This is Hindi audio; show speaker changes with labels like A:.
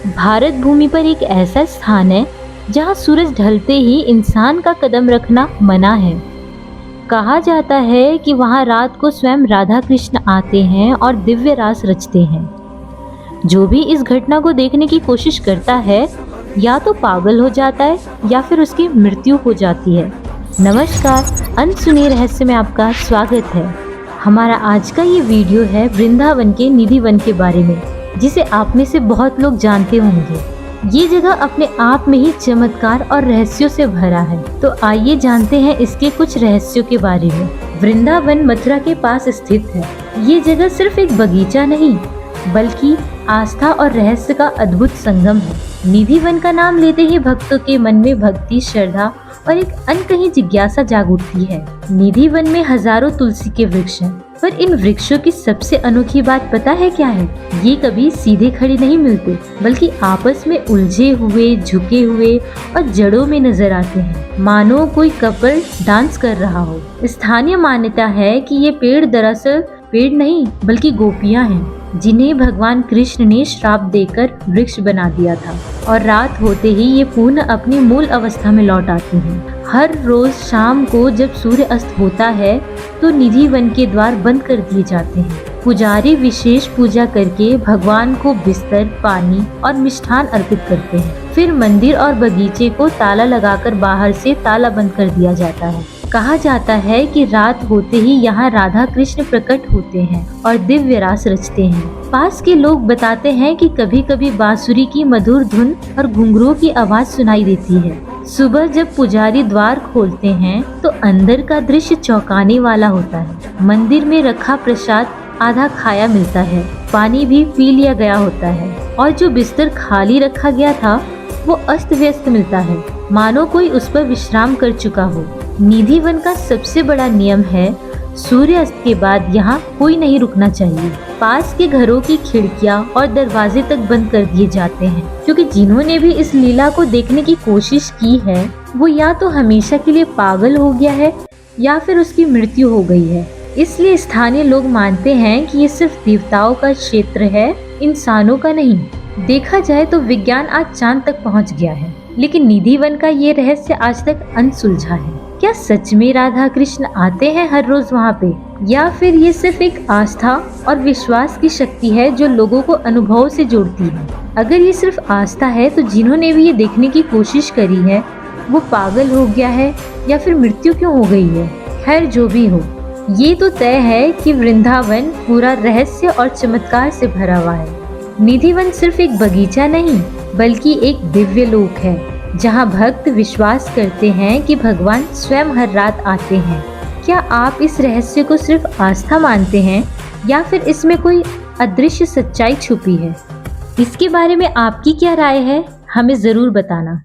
A: भारत भूमि पर एक ऐसा स्थान है जहां सूरज ढलते ही इंसान का कदम रखना मना है। कहा जाता है कि वहां रात को स्वयं राधा कृष्ण आते हैं और दिव्य रास रचते हैं। जो भी इस घटना को देखने की कोशिश करता है या तो पागल हो जाता है या फिर उसकी मृत्यु हो जाती है। नमस्कार, अनसुने रहस्य में आपका स्वागत है। हमारा आज का ये वीडियो है वृंदावन के निधि वन के बारे में, जिसे आप में से बहुत लोग जानते होंगे। ये जगह अपने आप में ही चमत्कार और रहस्यों से भरा है। तो आइए जानते हैं इसके कुछ रहस्यों के बारे में। वृंदावन मथुरा के पास स्थित है। ये जगह सिर्फ एक बगीचा नहीं बल्कि आस्था और रहस्य का अद्भुत संगम है। निधि वन का नाम लेते ही भक्तों के मन में भक्ति, श्रद्धा और एक अनकही जिज्ञासा जाग उठती है। निधि वन में हजारों तुलसी के वृक्ष हैं, पर इन वृक्षों की सबसे अनोखी बात पता है क्या है? ये कभी सीधे खड़े नहीं मिलते, बल्कि आपस में उलझे हुए, झुके हुए और जड़ों में नजर आते हैं, मानो कोई कपल डांस कर रहा हो। स्थानीय मान्यता है कि ये पेड़ दरअसल पेड़ नहीं बल्कि गोपियां हैं, जिन्हें भगवान कृष्ण ने श्राप देकर वृक्ष बना दिया था, और रात होते ही ये पुनः अपनी मूल अवस्था में लौट आती हैं। हर रोज शाम को जब सूर्य अस्त होता है तो निधि वन के द्वार बंद कर दिए जाते हैं। पुजारी विशेष पूजा करके भगवान को बिस्तर, पानी और मिष्ठान अर्पित करते हैं। फिर मंदिर और बगीचे को ताला लगाकर बाहर से ताला बंद कर दिया जाता है। कहा जाता है कि रात होते ही यहाँ राधा कृष्ण प्रकट होते हैं और दिव्य रास रचते हैं। पास के लोग बताते हैं कि कभी कभी बांसुरी की मधुर धुन और घुंघरूओं की आवाज सुनाई देती है। सुबह जब पुजारी द्वार खोलते हैं तो अंदर का दृश्य चौंकाने वाला होता है। मंदिर में रखा प्रसाद आधा खाया मिलता है, पानी भी पी लिया गया होता है, और जो बिस्तर खाली रखा गया था वो अस्त व्यस्त मिलता है, मानो कोई उस पर विश्राम कर चुका हो। निधि वन का सबसे बड़ा नियम है सूर्यास्त के बाद यहाँ कोई नहीं रुकना चाहिए। पास के घरों की खिड़कियाँ और दरवाजे तक बंद कर दिए जाते हैं, क्योंकि जिन्होंने भी इस लीला को देखने की कोशिश की है वो या तो हमेशा के लिए पागल हो गया है या फिर उसकी मृत्यु हो गई है। इसलिए स्थानीय लोग मानते हैं कि ये सिर्फ देवताओं का क्षेत्र है, इंसानों का नहीं। देखा जाए तो विज्ञान आज चांद तक पहुँच गया है, लेकिन निधि वन का ये रहस्य आज तक अनसुलझा है। क्या सच में राधा कृष्ण आते हैं हर रोज वहाँ पे, या फिर ये सिर्फ एक आस्था और विश्वास की शक्ति है जो लोगों को अनुभव से जोड़ती है? अगर ये सिर्फ आस्था है तो जिन्होंने भी ये देखने की कोशिश करी है वो पागल हो गया है या फिर मृत्यु क्यों हो गई है? खैर, जो भी हो, ये तो तय है कि वृंदावन पूरा रहस्य और चमत्कार से भरा हुआ है। निधि वन सिर्फ एक बगीचा नहीं बल्कि एक दिव्य लोक है, जहाँ भक्त विश्वास करते हैं कि भगवान स्वयं हर रात आते हैं। क्या आप इस रहस्य को सिर्फ आस्था मानते हैं या फिर इसमें कोई अदृश्य सच्चाई छुपी है? इसके बारे में आपकी क्या राय है? हमें जरूर बताना।